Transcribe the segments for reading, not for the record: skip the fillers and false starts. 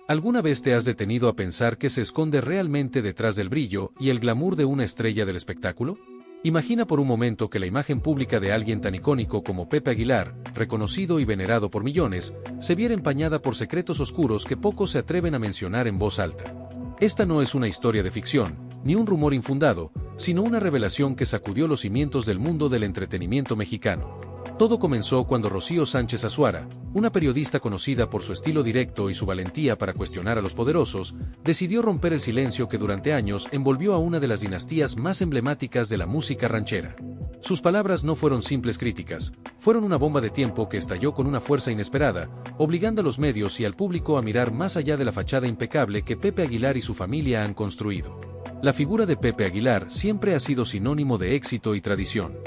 ¿Alguna vez te has detenido a pensar qué se esconde realmente detrás del brillo y el glamour de una estrella del espectáculo? Imagina por un momento que la imagen pública de alguien tan icónico como Pepe Aguilar, reconocido y venerado por millones, se viera empañada por secretos oscuros que pocos se atreven a mencionar en voz alta. Esta no es una historia de ficción, ni un rumor infundado, sino una revelación que sacudió los cimientos del mundo del entretenimiento mexicano. Todo comenzó cuando Rocío Sánchez Azuara, una periodista conocida por su estilo directo y su valentía para cuestionar a los poderosos, decidió romper el silencio que durante años envolvió a una de las dinastías más emblemáticas de la música ranchera. Sus palabras no fueron simples críticas, fueron una bomba de tiempo que estalló con una fuerza inesperada, obligando a los medios y al público a mirar más allá de la fachada impecable que Pepe Aguilar y su familia han construido. La figura de Pepe Aguilar siempre ha sido sinónimo de éxito y tradición.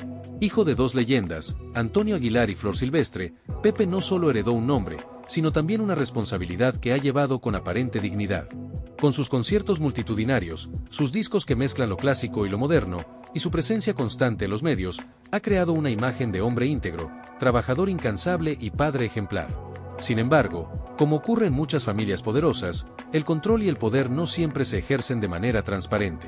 Hijo de dos leyendas, Antonio Aguilar y Flor Silvestre, Pepe no solo heredó un nombre, sino también una responsabilidad que ha llevado con aparente dignidad. Con sus conciertos multitudinarios, sus discos que mezclan lo clásico y lo moderno, y su presencia constante en los medios, ha creado una imagen de hombre íntegro, trabajador incansable y padre ejemplar. Sin embargo, como ocurre en muchas familias poderosas, el control y el poder no siempre se ejercen de manera transparente.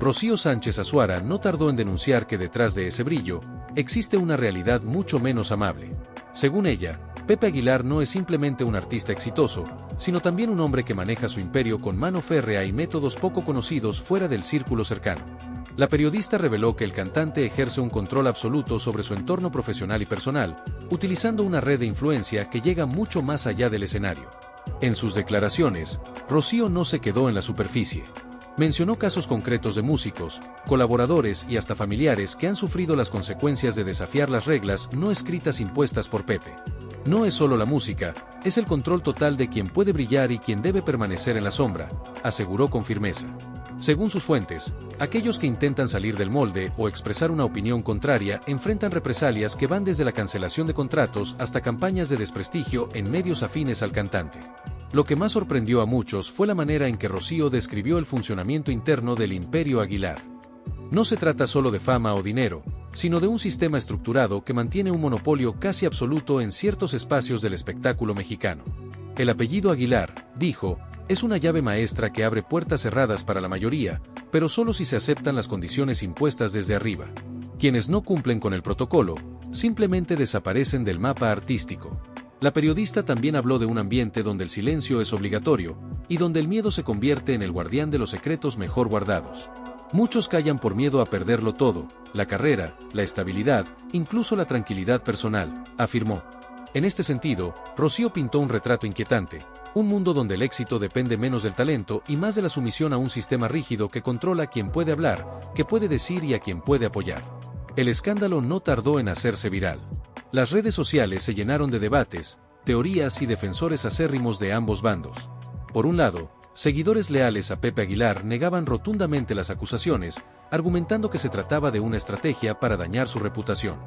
Rocío Sánchez Azuara no tardó en denunciar que detrás de ese brillo, existe una realidad mucho menos amable. Según ella, Pepe Aguilar no es simplemente un artista exitoso, sino también un hombre que maneja su imperio con mano férrea y métodos poco conocidos fuera del círculo cercano. La periodista reveló que el cantante ejerce un control absoluto sobre su entorno profesional y personal, utilizando una red de influencia que llega mucho más allá del escenario. En sus declaraciones, Rocío no se quedó en la superficie. Mencionó casos concretos de músicos, colaboradores y hasta familiares que han sufrido las consecuencias de desafiar las reglas no escritas impuestas por Pepe. No es solo la música, es el control total de quien puede brillar y quien debe permanecer en la sombra, aseguró con firmeza. Según sus fuentes, aquellos que intentan salir del molde o expresar una opinión contraria enfrentan represalias que van desde la cancelación de contratos hasta campañas de desprestigio en medios afines al cantante. Lo que más sorprendió a muchos fue la manera en que Rocío describió el funcionamiento interno del Imperio Aguilar. No se trata solo de fama o dinero, sino de un sistema estructurado que mantiene un monopolio casi absoluto en ciertos espacios del espectáculo mexicano. El apellido Aguilar, dijo, es una llave maestra que abre puertas cerradas para la mayoría, pero solo si se aceptan las condiciones impuestas desde arriba. Quienes no cumplen con el protocolo, simplemente desaparecen del mapa artístico. La periodista también habló de un ambiente donde el silencio es obligatorio, y donde el miedo se convierte en el guardián de los secretos mejor guardados. Muchos callan por miedo a perderlo todo, la carrera, la estabilidad, incluso la tranquilidad personal, afirmó. En este sentido, Rocío pintó un retrato inquietante, un mundo donde el éxito depende menos del talento y más de la sumisión a un sistema rígido que controla a quien puede hablar, qué puede decir y a quien puede apoyar. El escándalo no tardó en hacerse viral. Las redes sociales se llenaron de debates, teorías y defensores acérrimos de ambos bandos. Por un lado, seguidores leales a Pepe Aguilar negaban rotundamente las acusaciones, argumentando que se trataba de una estrategia para dañar su reputación.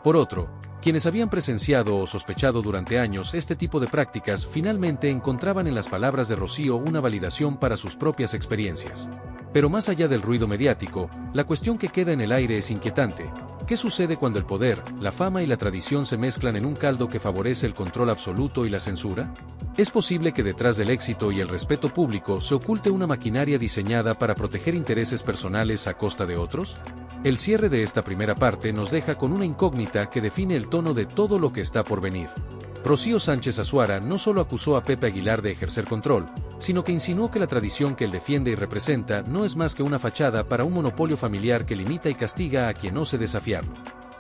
Por otro, quienes habían presenciado o sospechado durante años este tipo de prácticas finalmente encontraban en las palabras de Rocío una validación para sus propias experiencias. Pero más allá del ruido mediático, la cuestión que queda en el aire es inquietante. ¿Qué sucede cuando el poder, la fama y la tradición se mezclan en un caldo que favorece el control absoluto y la censura? ¿Es posible que detrás del éxito y el respeto público se oculte una maquinaria diseñada para proteger intereses personales a costa de otros? El cierre de esta primera parte nos deja con una incógnita que define el tono de todo lo que está por venir. Rocío Sánchez Azuara no solo acusó a Pepe Aguilar de ejercer control, sino que insinuó que la tradición que él defiende y representa no es más que una fachada para un monopolio familiar que limita y castiga a quien ose desafiarlo.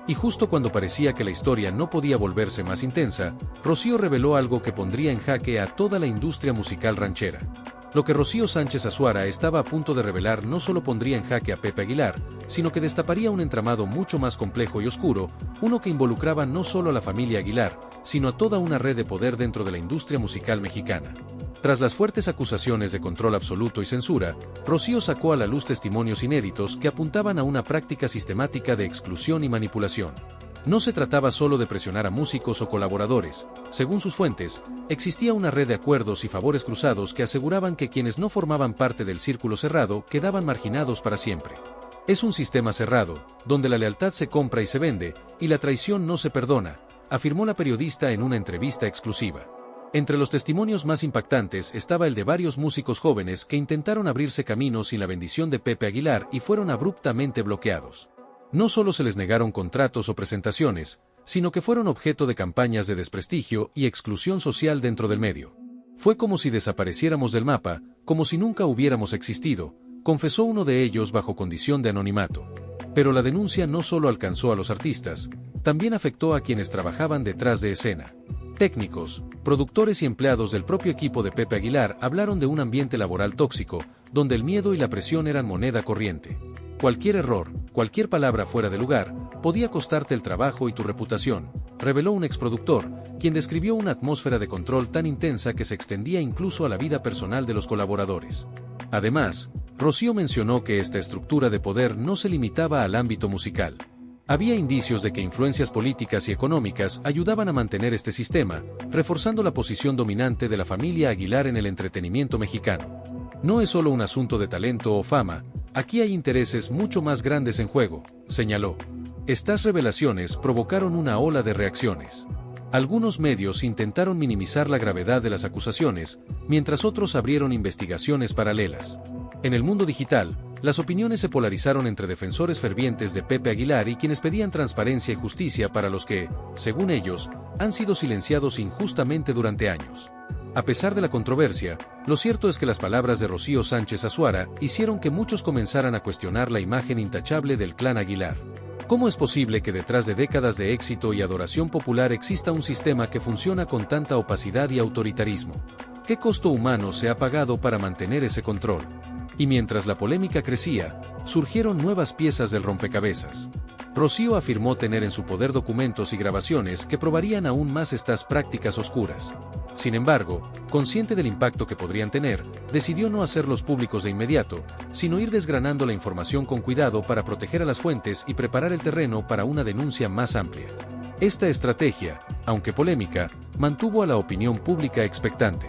Y justo cuando parecía que la historia no podía volverse más intensa, Rocío reveló algo que pondría en jaque a toda la industria musical ranchera. Lo que Rocío Sánchez Azuara estaba a punto de revelar no solo pondría en jaque a Pepe Aguilar, sino que destaparía un entramado mucho más complejo y oscuro, uno que involucraba no solo a la familia Aguilar, sino a toda una red de poder dentro de la industria musical mexicana. Tras las fuertes acusaciones de control absoluto y censura, Rocío sacó a la luz testimonios inéditos que apuntaban a una práctica sistemática de exclusión y manipulación. No se trataba solo de presionar a músicos o colaboradores. Según sus fuentes, existía una red de acuerdos y favores cruzados que aseguraban que quienes no formaban parte del círculo cerrado quedaban marginados para siempre. Es un sistema cerrado, donde la lealtad se compra y se vende, y la traición no se perdona, afirmó la periodista en una entrevista exclusiva. Entre los testimonios más impactantes estaba el de varios músicos jóvenes que intentaron abrirse camino sin la bendición de Pepe Aguilar y fueron abruptamente bloqueados. No solo se les negaron contratos o presentaciones, sino que fueron objeto de campañas de desprestigio y exclusión social dentro del medio. Fue como si desapareciéramos del mapa, como si nunca hubiéramos existido, confesó uno de ellos bajo condición de anonimato. Pero la denuncia no solo alcanzó a los artistas, también afectó a quienes trabajaban detrás de escena. Técnicos, productores y empleados del propio equipo de Pepe Aguilar hablaron de un ambiente laboral tóxico, donde el miedo y la presión eran moneda corriente. Cualquier error, cualquier palabra fuera de lugar, podía costarte el trabajo y tu reputación, reveló un exproductor, quien describió una atmósfera de control tan intensa que se extendía incluso a la vida personal de los colaboradores. Además, Rocío mencionó que esta estructura de poder no se limitaba al ámbito musical. Había indicios de que influencias políticas y económicas ayudaban a mantener este sistema, reforzando la posición dominante de la familia Aguilar en el entretenimiento mexicano. No es solo un asunto de talento o fama, aquí hay intereses mucho más grandes en juego, señaló. Estas revelaciones provocaron una ola de reacciones. Algunos medios intentaron minimizar la gravedad de las acusaciones, mientras otros abrieron investigaciones paralelas. En el mundo digital, las opiniones se polarizaron entre defensores fervientes de Pepe Aguilar y quienes pedían transparencia y justicia para los que, según ellos, han sido silenciados injustamente durante años. A pesar de la controversia, lo cierto es que las palabras de Rocío Sánchez Azuara hicieron que muchos comenzaran a cuestionar la imagen intachable del clan Aguilar. ¿Cómo es posible que detrás de décadas de éxito y adoración popular exista un sistema que funciona con tanta opacidad y autoritarismo? ¿Qué costo humano se ha pagado para mantener ese control? Y mientras la polémica crecía, surgieron nuevas piezas del rompecabezas. Rocío afirmó tener en su poder documentos y grabaciones que probarían aún más estas prácticas oscuras. Sin embargo, consciente del impacto que podrían tener, decidió no hacerlos públicos de inmediato, sino ir desgranando la información con cuidado para proteger a las fuentes y preparar el terreno para una denuncia más amplia. Esta estrategia, aunque polémica, mantuvo a la opinión pública expectante.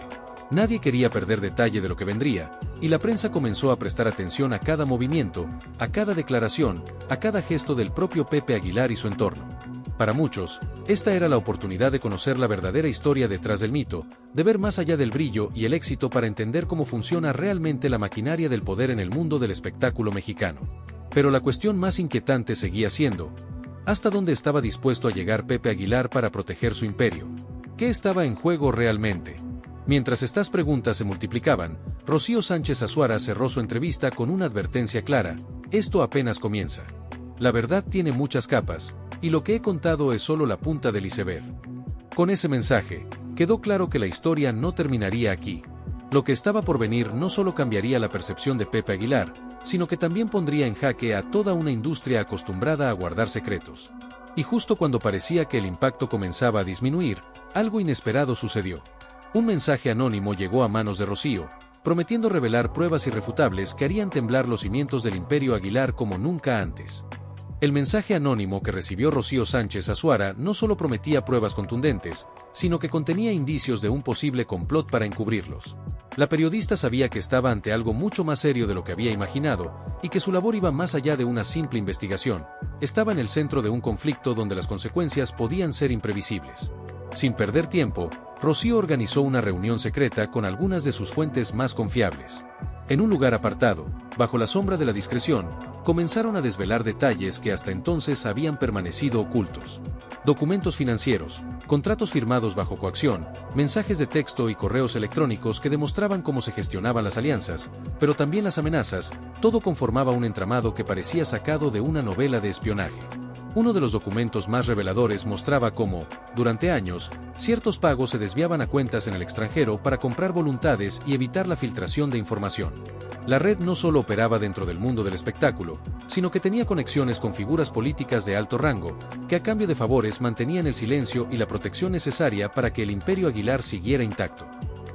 Nadie quería perder detalle de lo que vendría, y la prensa comenzó a prestar atención a cada movimiento, a cada declaración, a cada gesto del propio Pepe Aguilar y su entorno. Para muchos, esta era la oportunidad de conocer la verdadera historia detrás del mito, de ver más allá del brillo y el éxito para entender cómo funciona realmente la maquinaria del poder en el mundo del espectáculo mexicano. Pero la cuestión más inquietante seguía siendo, ¿hasta dónde estaba dispuesto a llegar Pepe Aguilar para proteger su imperio? ¿Qué estaba en juego realmente? Mientras estas preguntas se multiplicaban, Rocío Sánchez Azuara cerró su entrevista con una advertencia clara: esto apenas comienza. La verdad tiene muchas capas, y lo que he contado es solo la punta del iceberg. Con ese mensaje, quedó claro que la historia no terminaría aquí. Lo que estaba por venir no solo cambiaría la percepción de Pepe Aguilar, sino que también pondría en jaque a toda una industria acostumbrada a guardar secretos. Y justo cuando parecía que el impacto comenzaba a disminuir, algo inesperado sucedió. Un mensaje anónimo llegó a manos de Rocío, prometiendo revelar pruebas irrefutables que harían temblar los cimientos del imperio Aguilar como nunca antes. El mensaje anónimo que recibió Rocío Sánchez Azuara no solo prometía pruebas contundentes, sino que contenía indicios de un posible complot para encubrirlos. La periodista sabía que estaba ante algo mucho más serio de lo que había imaginado, y que su labor iba más allá de una simple investigación. Estaba en el centro de un conflicto donde las consecuencias podían ser imprevisibles. Sin perder tiempo, Rocío organizó una reunión secreta con algunas de sus fuentes más confiables. En un lugar apartado, bajo la sombra de la discreción, comenzaron a desvelar detalles que hasta entonces habían permanecido ocultos. Documentos financieros, contratos firmados bajo coacción, mensajes de texto y correos electrónicos que demostraban cómo se gestionaban las alianzas, pero también las amenazas, todo conformaba un entramado que parecía sacado de una novela de espionaje. Uno de los documentos más reveladores mostraba cómo, durante años, ciertos pagos se desviaban a cuentas en el extranjero para comprar voluntades y evitar la filtración de información. La red no solo operaba dentro del mundo del espectáculo, sino que tenía conexiones con figuras políticas de alto rango, que a cambio de favores mantenían el silencio y la protección necesaria para que el imperio Aguilar siguiera intacto.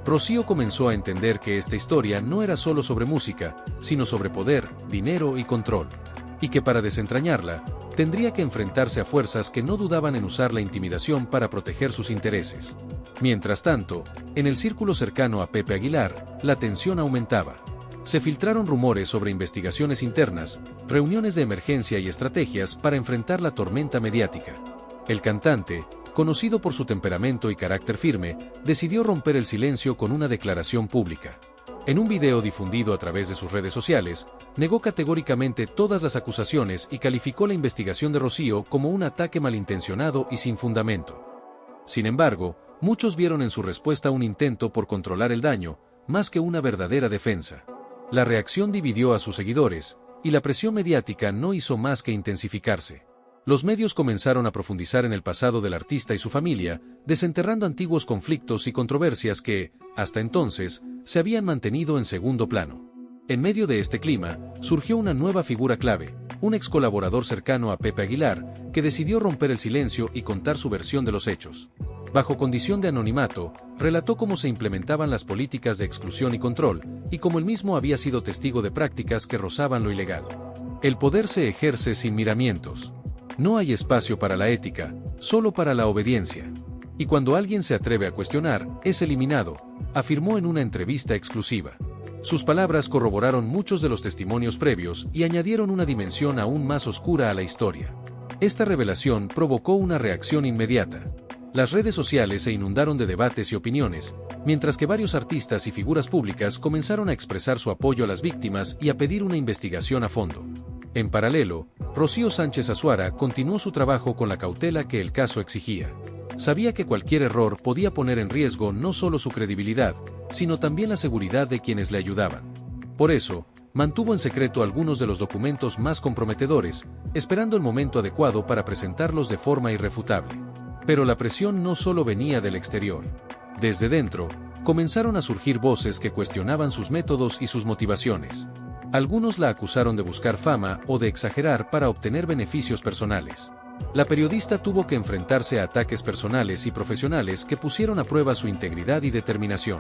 Rocío comenzó a entender que esta historia no era solo sobre música, sino sobre poder, dinero y control. Y que para desentrañarla, tendría que enfrentarse a fuerzas que no dudaban en usar la intimidación para proteger sus intereses. Mientras tanto, en el círculo cercano a Pepe Aguilar, la tensión aumentaba. Se filtraron rumores sobre investigaciones internas, reuniones de emergencia y estrategias para enfrentar la tormenta mediática. El cantante, conocido por su temperamento y carácter firme, decidió romper el silencio con una declaración pública. En un video difundido a través de sus redes sociales, negó categóricamente todas las acusaciones y calificó la investigación de Rocío como un ataque malintencionado y sin fundamento. Sin embargo, muchos vieron en su respuesta un intento por controlar el daño, más que una verdadera defensa. La reacción dividió a sus seguidores, y la presión mediática no hizo más que intensificarse. Los medios comenzaron a profundizar en el pasado del artista y su familia, desenterrando antiguos conflictos y controversias que, hasta entonces, se habían mantenido en segundo plano. En medio de este clima, surgió una nueva figura clave, un ex colaborador cercano a Pepe Aguilar, que decidió romper el silencio y contar su versión de los hechos. Bajo condición de anonimato, relató cómo se implementaban las políticas de exclusión y control, y cómo él mismo había sido testigo de prácticas que rozaban lo ilegal. El poder se ejerce sin miramientos. No hay espacio para la ética, solo para la obediencia. Y cuando alguien se atreve a cuestionar, es eliminado, afirmó en una entrevista exclusiva. Sus palabras corroboraron muchos de los testimonios previos y añadieron una dimensión aún más oscura a la historia. Esta revelación provocó una reacción inmediata. Las redes sociales se inundaron de debates y opiniones, mientras que varios artistas y figuras públicas comenzaron a expresar su apoyo a las víctimas y a pedir una investigación a fondo. En paralelo, Rocío Sánchez Azuara continuó su trabajo con la cautela que el caso exigía. Sabía que cualquier error podía poner en riesgo no solo su credibilidad, sino también la seguridad de quienes le ayudaban. Por eso, mantuvo en secreto algunos de los documentos más comprometedores, esperando el momento adecuado para presentarlos de forma irrefutable. Pero la presión no solo venía del exterior. Desde dentro, comenzaron a surgir voces que cuestionaban sus métodos y sus motivaciones. Algunos la acusaron de buscar fama o de exagerar para obtener beneficios personales. La periodista tuvo que enfrentarse a ataques personales y profesionales que pusieron a prueba su integridad y determinación.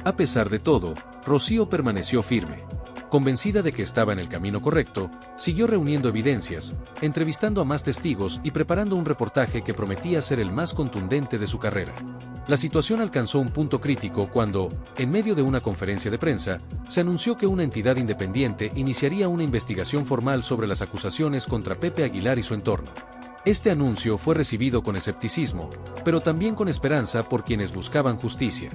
A pesar de todo, Rocío permaneció firme. Convencida de que estaba en el camino correcto, siguió reuniendo evidencias, entrevistando a más testigos y preparando un reportaje que prometía ser el más contundente de su carrera. La situación alcanzó un punto crítico cuando, en medio de una conferencia de prensa, se anunció que una entidad independiente iniciaría una investigación formal sobre las acusaciones contra Pepe Aguilar y su entorno. Este anuncio fue recibido con escepticismo, pero también con esperanza por quienes buscaban justicia.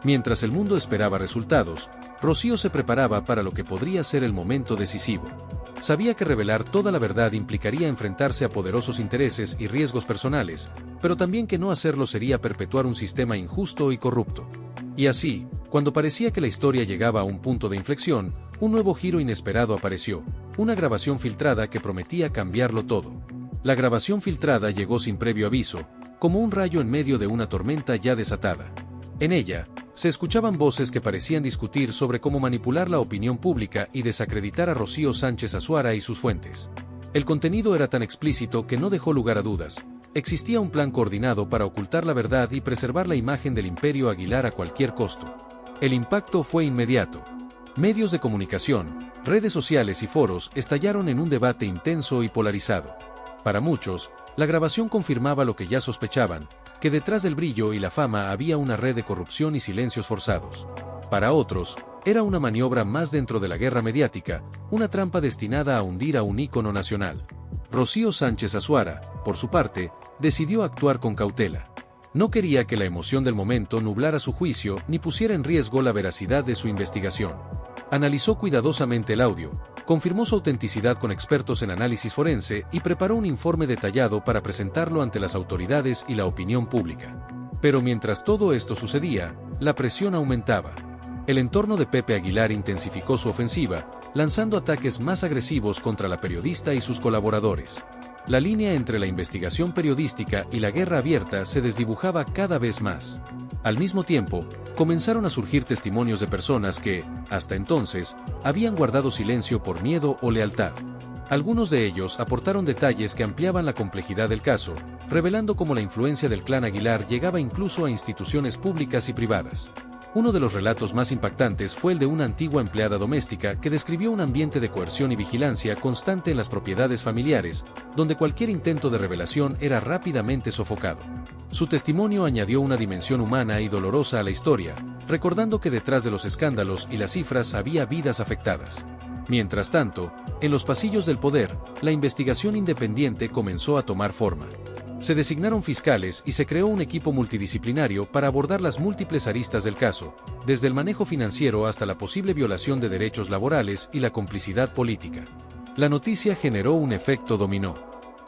Mientras el mundo esperaba resultados, Rocío se preparaba para lo que podría ser el momento decisivo. Sabía que revelar toda la verdad implicaría enfrentarse a poderosos intereses y riesgos personales, pero también que no hacerlo sería perpetuar un sistema injusto y corrupto. Y así, cuando parecía que la historia llegaba a un punto de inflexión, un nuevo giro inesperado apareció, una grabación filtrada que prometía cambiarlo todo. La grabación filtrada llegó sin previo aviso, como un rayo en medio de una tormenta ya desatada. En ella, se escuchaban voces que parecían discutir sobre cómo manipular la opinión pública y desacreditar a Rocío Sánchez Azuara y sus fuentes. El contenido era tan explícito que no dejó lugar a dudas. Existía un plan coordinado para ocultar la verdad y preservar la imagen del Imperio Aguilar a cualquier costo. El impacto fue inmediato. Medios de comunicación, redes sociales y foros estallaron en un debate intenso y polarizado. Para muchos, la grabación confirmaba lo que ya sospechaban, que detrás del brillo y la fama había una red de corrupción y silencios forzados. Para otros, era una maniobra más dentro de la guerra mediática, una trampa destinada a hundir a un ícono nacional. Rocío Sánchez Azuara, por su parte, decidió actuar con cautela. No quería que la emoción del momento nublara su juicio ni pusiera en riesgo la veracidad de su investigación. Analizó cuidadosamente el audio, confirmó su autenticidad con expertos en análisis forense y preparó un informe detallado para presentarlo ante las autoridades y la opinión pública. Pero mientras todo esto sucedía, la presión aumentaba. El entorno de Pepe Aguilar intensificó su ofensiva, lanzando ataques más agresivos contra la periodista y sus colaboradores. La línea entre la investigación periodística y la guerra abierta se desdibujaba cada vez más. Al mismo tiempo, comenzaron a surgir testimonios de personas que, hasta entonces, habían guardado silencio por miedo o lealtad. Algunos de ellos aportaron detalles que ampliaban la complejidad del caso, revelando cómo la influencia del clan Aguilar llegaba incluso a instituciones públicas y privadas. Uno de los relatos más impactantes fue el de una antigua empleada doméstica que describió un ambiente de coerción y vigilancia constante en las propiedades familiares, donde cualquier intento de revelación era rápidamente sofocado. Su testimonio añadió una dimensión humana y dolorosa a la historia, recordando que detrás de los escándalos y las cifras había vidas afectadas. Mientras tanto, en los pasillos del poder, la investigación independiente comenzó a tomar forma. Se designaron fiscales y se creó un equipo multidisciplinario para abordar las múltiples aristas del caso, desde el manejo financiero hasta la posible violación de derechos laborales y la complicidad política. La noticia generó un efecto dominó.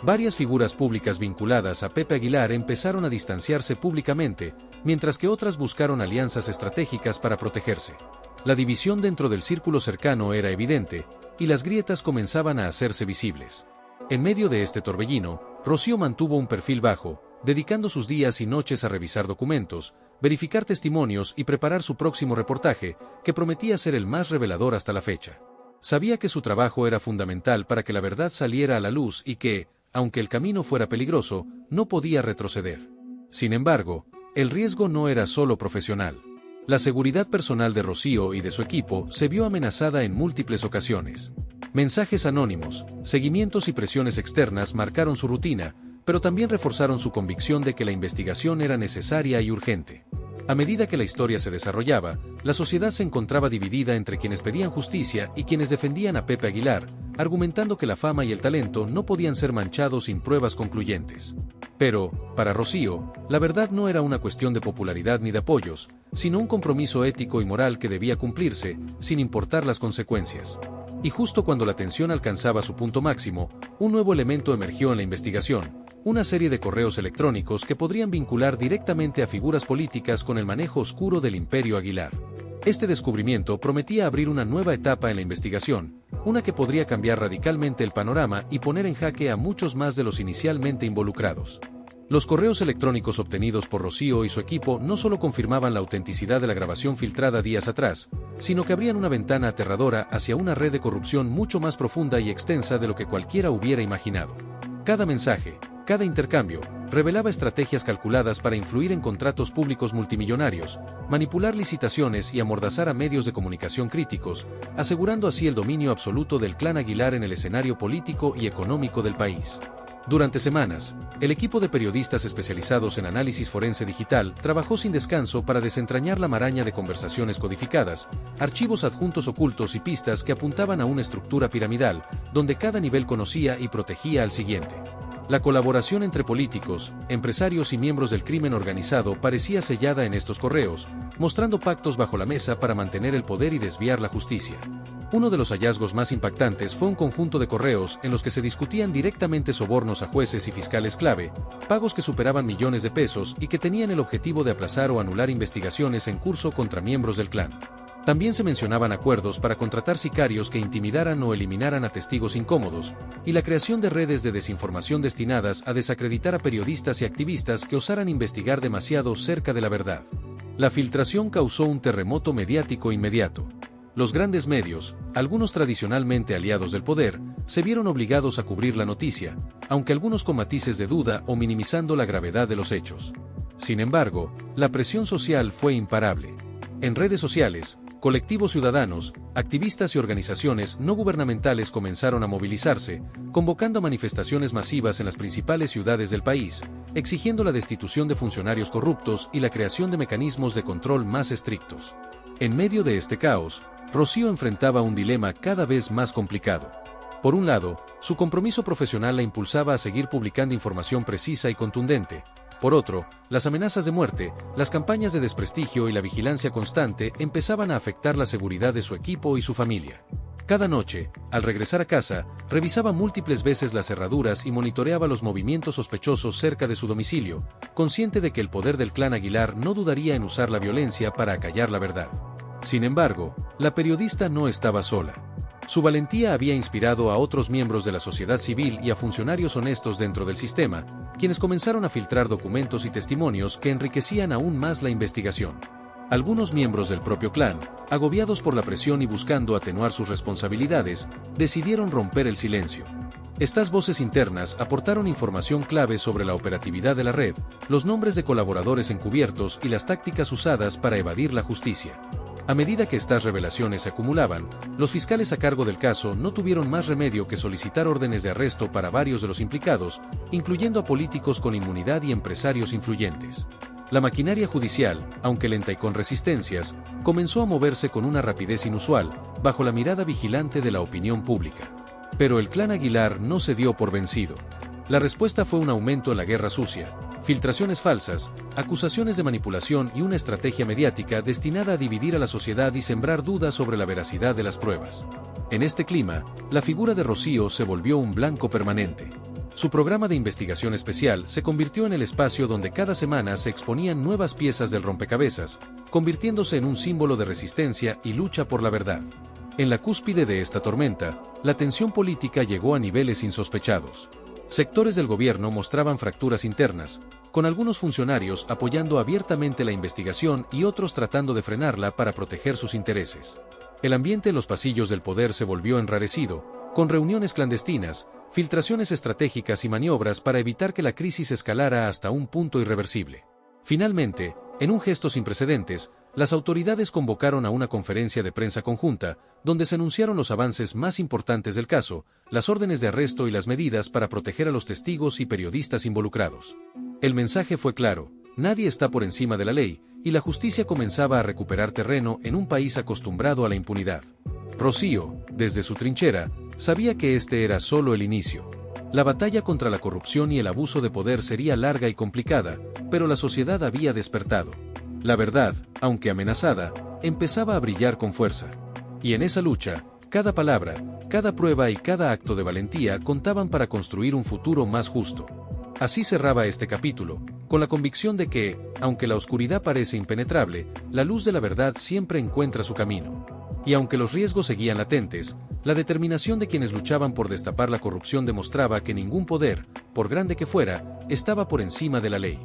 Varias figuras públicas vinculadas a Pepe Aguilar empezaron a distanciarse públicamente, mientras que otras buscaron alianzas estratégicas para protegerse. La división dentro del círculo cercano era evidente, y las grietas comenzaban a hacerse visibles. En medio de este torbellino, Rocío mantuvo un perfil bajo, dedicando sus días y noches a revisar documentos, verificar testimonios y preparar su próximo reportaje, que prometía ser el más revelador hasta la fecha. Sabía que su trabajo era fundamental para que la verdad saliera a la luz y que, aunque el camino fuera peligroso, no podía retroceder. Sin embargo, el riesgo no era solo profesional. La seguridad personal de Rocío y de su equipo se vio amenazada en múltiples ocasiones. Mensajes anónimos, seguimientos y presiones externas marcaron su rutina, pero también reforzaron su convicción de que la investigación era necesaria y urgente. A medida que la historia se desarrollaba, la sociedad se encontraba dividida entre quienes pedían justicia y quienes defendían a Pepe Aguilar, argumentando que la fama y el talento no podían ser manchados sin pruebas concluyentes. Pero, para Rocío, la verdad no era una cuestión de popularidad ni de apoyos, sino un compromiso ético y moral que debía cumplirse, sin importar las consecuencias. Y justo cuando la tensión alcanzaba su punto máximo, un nuevo elemento emergió en la investigación: una serie de correos electrónicos que podrían vincular directamente a figuras políticas con el manejo oscuro del Imperio Aguilar. Este descubrimiento prometía abrir una nueva etapa en la investigación, una que podría cambiar radicalmente el panorama y poner en jaque a muchos más de los inicialmente involucrados. Los correos electrónicos obtenidos por Rocío y su equipo no solo confirmaban la autenticidad de la grabación filtrada días atrás, sino que abrían una ventana aterradora hacia una red de corrupción mucho más profunda y extensa de lo que cualquiera hubiera imaginado. Cada mensaje, cada intercambio, revelaba estrategias calculadas para influir en contratos públicos multimillonarios, manipular licitaciones y amordazar a medios de comunicación críticos, asegurando así el dominio absoluto del clan Aguilar en el escenario político y económico del país. Durante semanas, el equipo de periodistas especializados en análisis forense digital trabajó sin descanso para desentrañar la maraña de conversaciones codificadas, archivos adjuntos ocultos y pistas que apuntaban a una estructura piramidal, donde cada nivel conocía y protegía al siguiente. La colaboración entre políticos, empresarios y miembros del crimen organizado parecía sellada en estos correos, mostrando pactos bajo la mesa para mantener el poder y desviar la justicia. Uno de los hallazgos más impactantes fue un conjunto de correos en los que se discutían directamente sobornos a jueces y fiscales clave, pagos que superaban millones de pesos y que tenían el objetivo de aplazar o anular investigaciones en curso contra miembros del clan. También se mencionaban acuerdos para contratar sicarios que intimidaran o eliminaran a testigos incómodos, y la creación de redes de desinformación destinadas a desacreditar a periodistas y activistas que osaran investigar demasiado cerca de la verdad. La filtración causó un terremoto mediático inmediato. Los grandes medios, algunos tradicionalmente aliados del poder, se vieron obligados a cubrir la noticia, aunque algunos con matices de duda o minimizando la gravedad de los hechos. Sin embargo, la presión social fue imparable. En redes sociales, colectivos ciudadanos, activistas y organizaciones no gubernamentales comenzaron a movilizarse, convocando a manifestaciones masivas en las principales ciudades del país, exigiendo la destitución de funcionarios corruptos y la creación de mecanismos de control más estrictos. En medio de este caos, Rocío enfrentaba un dilema cada vez más complicado. Por un lado, su compromiso profesional la impulsaba a seguir publicando información precisa y contundente. Por otro, las amenazas de muerte, las campañas de desprestigio y la vigilancia constante empezaban a afectar la seguridad de su equipo y su familia. Cada noche, al regresar a casa, revisaba múltiples veces las cerraduras y monitoreaba los movimientos sospechosos cerca de su domicilio, consciente de que el poder del clan Aguilar no dudaría en usar la violencia para acallar la verdad. Sin embargo, la periodista no estaba sola. Su valentía había inspirado a otros miembros de la sociedad civil y a funcionarios honestos dentro del sistema, quienes comenzaron a filtrar documentos y testimonios que enriquecían aún más la investigación. Algunos miembros del propio clan, agobiados por la presión y buscando atenuar sus responsabilidades, decidieron romper el silencio. Estas voces internas aportaron información clave sobre la operatividad de la red, los nombres de colaboradores encubiertos y las tácticas usadas para evadir la justicia. A medida que estas revelaciones se acumulaban, los fiscales a cargo del caso no tuvieron más remedio que solicitar órdenes de arresto para varios de los implicados, incluyendo a políticos con inmunidad y empresarios influyentes. La maquinaria judicial, aunque lenta y con resistencias, comenzó a moverse con una rapidez inusual, bajo la mirada vigilante de la opinión pública. Pero el clan Aguilar no se dio por vencido. La respuesta fue un aumento en la guerra sucia, filtraciones falsas, acusaciones de manipulación y una estrategia mediática destinada a dividir a la sociedad y sembrar dudas sobre la veracidad de las pruebas. En este clima, la figura de Rocío se volvió un blanco permanente. Su programa de investigación especial se convirtió en el espacio donde cada semana se exponían nuevas piezas del rompecabezas, convirtiéndose en un símbolo de resistencia y lucha por la verdad. En la cúspide de esta tormenta, la tensión política llegó a niveles insospechados. Sectores del gobierno mostraban fracturas internas, con algunos funcionarios apoyando abiertamente la investigación y otros tratando de frenarla para proteger sus intereses. El ambiente en los pasillos del poder se volvió enrarecido, con reuniones clandestinas, filtraciones estratégicas y maniobras para evitar que la crisis escalara hasta un punto irreversible. Finalmente, en un gesto sin precedentes, las autoridades convocaron a una conferencia de prensa conjunta, donde se anunciaron los avances más importantes del caso, las órdenes de arresto y las medidas para proteger a los testigos y periodistas involucrados. El mensaje fue claro: nadie está por encima de la ley, y la justicia comenzaba a recuperar terreno en un país acostumbrado a la impunidad. Rocío, desde su trinchera, sabía que este era solo el inicio. La batalla contra la corrupción y el abuso de poder sería larga y complicada, pero la sociedad había despertado. La verdad, aunque amenazada, empezaba a brillar con fuerza. Y en esa lucha, cada palabra, cada prueba y cada acto de valentía contaban para construir un futuro más justo. Así cerraba este capítulo, con la convicción de que, aunque la oscuridad parece impenetrable, la luz de la verdad siempre encuentra su camino. Y aunque los riesgos seguían latentes, la determinación de quienes luchaban por destapar la corrupción demostraba que ningún poder, por grande que fuera, estaba por encima de la ley.